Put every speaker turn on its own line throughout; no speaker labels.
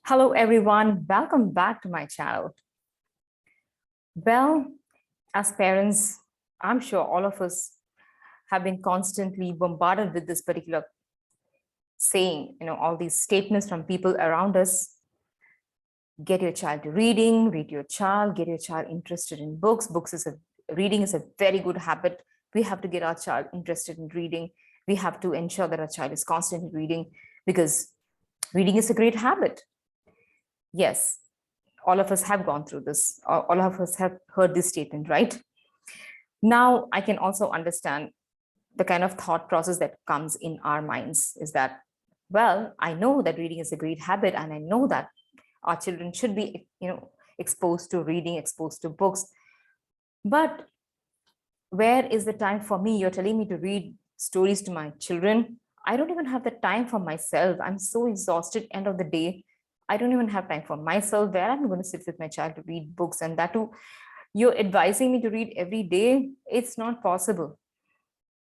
Hello, everyone. Welcome back to my channel. Well, as parents, I'm sure all of us have been constantly bombarded with this particular saying, all these statements from people around us. Get your child to reading, read your child, get your child interested in books. Reading is a very good habit. We have to get our child interested in reading. We have to ensure that our child is constantly reading because reading is a great habit. Yes, all of us have gone through this. All of us have heard this statement, right? Now, I can also understand the kind of thought process that comes in our minds is that, well, I know that reading is a great habit, and I know that our children should be, exposed to reading, exposed to books. But where is the time for me? You're telling me to read stories to my children. I don't even have the time for myself. I'm so exhausted end of the day. I don't even have time for myself. Where I'm going to sit with my child to read books, and that too, you're advising me to read every day. It's not possible.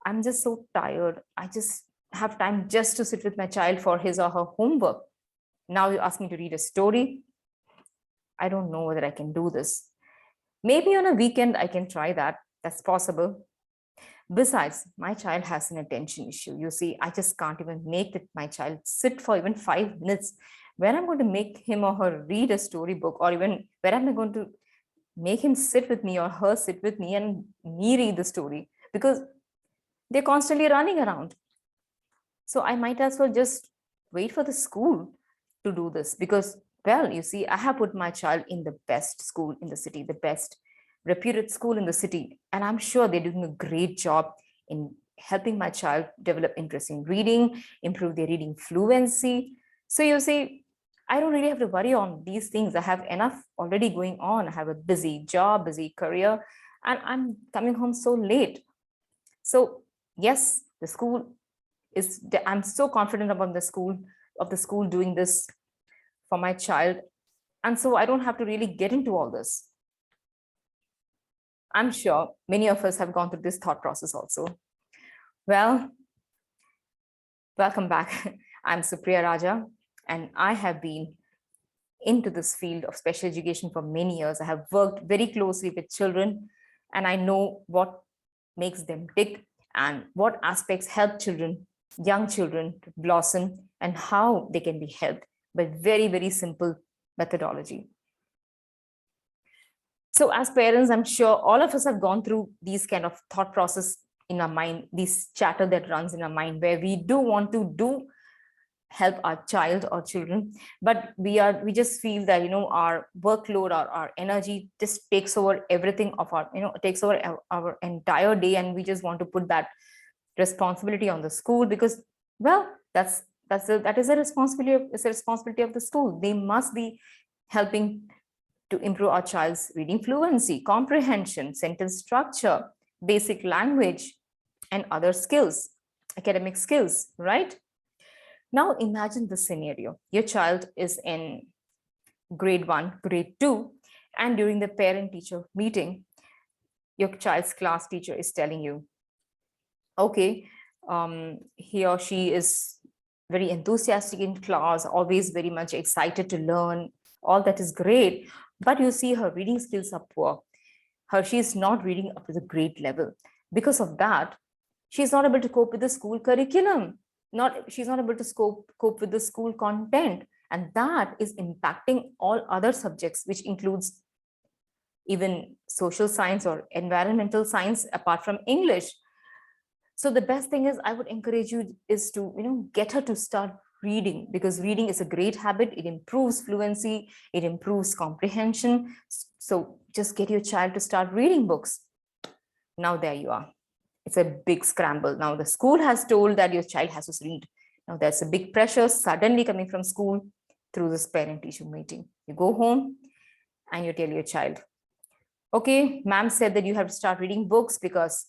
I'm just so tired. I just have time just to sit with my child for his or her homework. Now you ask me to read a story. I don't know whether I can do this. Maybe on a weekend, I can try that. That's possible. Besides, my child has an attention issue. You see, I just can't even make my child sit for even 5 minutes. Where I'm going to make him or her read a storybook, or even where am I going to make him sit with me or her sit with me and me read the story, because they're constantly running around. So I might as well just wait for the school to do this, because, well, you see, I have put my child in the best school in the city, the best reputed school in the city. And I'm sure they're doing a great job in helping my child develop interest in reading, improve their reading fluency. So you see, I don't really have to worry on these things. I have enough already going on. I have a busy job, busy career, and I'm coming home so late. So yes, the school is, I'm so confident about the school doing this for my child. And so I don't have to really get into all this. I'm sure many of us have gone through this thought process also. Well, welcome back. I'm Supriya Raja, and I have been into this field of special education for many years. I have worked very closely with children, and I know what makes them tick and what aspects help children, young children, to blossom, and how they can be helped by very, very simple methodology. So as parents, I'm sure all of us have gone through these kind of thought process in our mind, this chatter that runs in our mind, where we do want to help our child or children, but we just feel that, our workload or our energy just takes over everything of our, takes over our entire day, and we just want to put that responsibility on the school, because, well, that is a responsibility of the school. They must be helping to improve our child's reading fluency, comprehension, sentence structure, basic language, and other skills, academic skills, right? Now imagine the scenario. Your child is in grade 1, grade 2, and during the parent-teacher meeting, your child's class teacher is telling you, okay, he or she is very enthusiastic in class, always very much excited to learn. All that is great, but you see her reading skills are poor. She's not reading up to the grade level. Because of that, she's not able to cope with the school curriculum. She's not able to cope with the school content. And that is impacting all other subjects, which includes even social science or environmental science, apart from English. So the best thing is, I would encourage you is to, get her to start reading, because reading is a great habit. It improves fluency, it improves comprehension. So just get your child to start reading books. Now there you are. It's a big scramble. Now the school has told that your child has to read. Now there's a big pressure suddenly coming from school through this parent-teacher meeting. You go home and you tell your child, okay, ma'am said that you have to start reading books because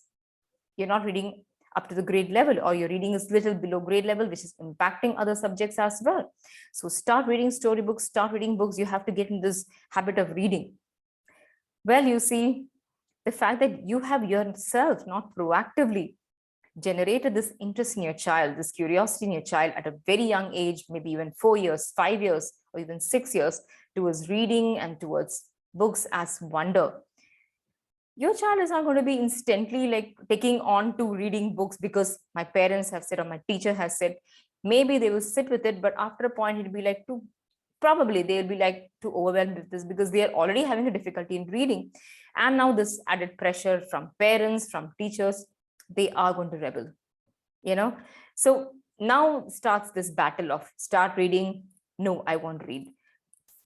you're not reading up to the grade level, or your reading is little below grade level, which is impacting other subjects as well. So start reading storybooks, start reading books. You have to get in this habit of reading. Well, you see, the fact that you have yourself not proactively generated this interest in your child, this curiosity in your child at a very young age, maybe even 4 years, 5 years, or even 6 years towards reading and towards books as wonder, your child is not going to be instantly like taking on to reading books because my parents have said or my teacher has said. Maybe they will sit with it, but after a point it'll be like too, probably they'll be like too overwhelmed with this because they are already having a difficulty in reading, and now this added pressure from parents, from teachers, they are going to rebel, you know. So now starts this battle of start reading, no, I won't read,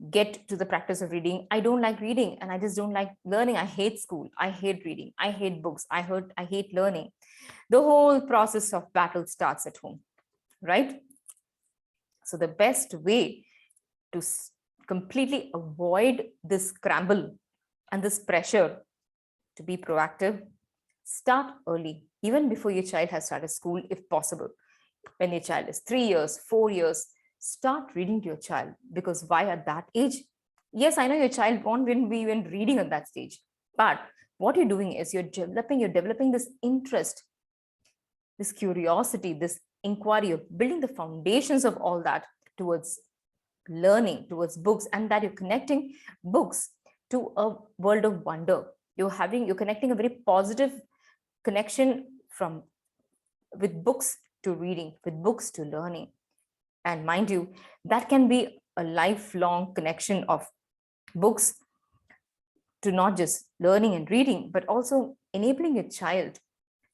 get to the practice of reading, I don't like reading and I just don't like learning, I hate school, I hate reading, I hate books, I hate learning. The whole process of battle starts at home, right? So the best way to completely avoid this scramble and this pressure to be proactive, start early, even before your child has started school, if possible. When your child is 3 years, 4 years, start reading to your child, because why at that age? Yes, I know your child won't be even reading at that stage, but what you're doing is you're developing this interest, this curiosity, this inquiry, you're building the foundations of all that towards learning, towards books, and that you're connecting books to a world of wonder. You're connecting a very positive connection from with books to reading, with books to learning. And mind you, that can be a lifelong connection of books to not just learning and reading, but also enabling your child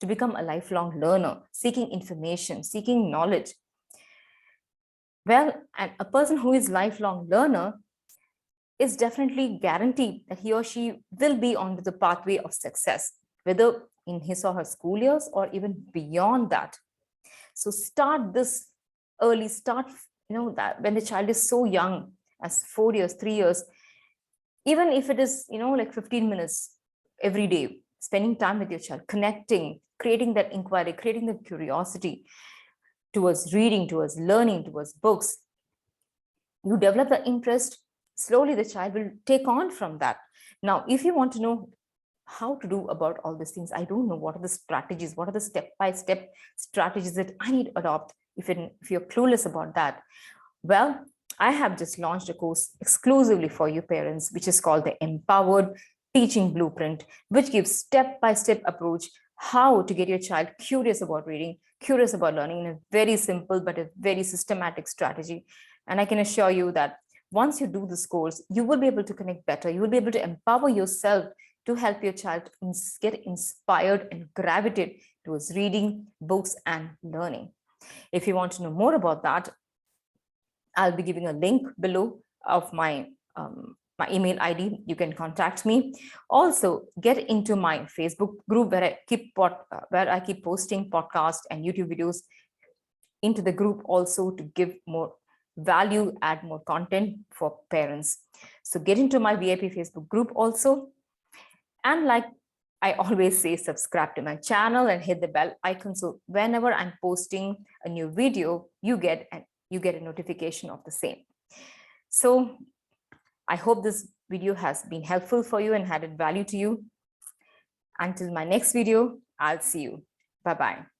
to become a lifelong learner, seeking information, seeking knowledge. Well, and a person who is lifelong learner is definitely guaranteed that he or she will be on the pathway of success, whether in his or her school years or even beyond that. So start this early, start, that when the child is so young as 4 years, 3 years, even if it is, like 15 minutes every day, spending time with your child, connecting, creating that inquiry, creating that curiosity towards reading, towards learning, towards books. You develop the interest, slowly the child will take on from that. Now, if you want to know how to do about all these things, I don't know what are the strategies, what are the step-by-step strategies that I need to adopt. If you're clueless about that, well, I have just launched a course exclusively for you parents, which is called the Empowered Teaching Blueprint, which gives step-by-step approach how to get your child curious about reading, curious about learning in a very simple but a very systematic strategy. And I can assure you that once you do this course, you will be able to connect better. You will be able to empower yourself to help your child get inspired and gravitate towards reading, books, and learning. If you want to know more about that, I'll be giving a link below of my email ID. You can contact me. Also, get into my Facebook group where I keep posting podcasts and YouTube videos into the group also to give more value, add more content for parents. So get into my VIP Facebook group also. And like I always say, subscribe to my channel and hit the bell icon. So whenever I'm posting a new video, you get a notification of the same. So I hope this video has been helpful for you and added value to you. Until my next video, I'll see you. Bye-bye.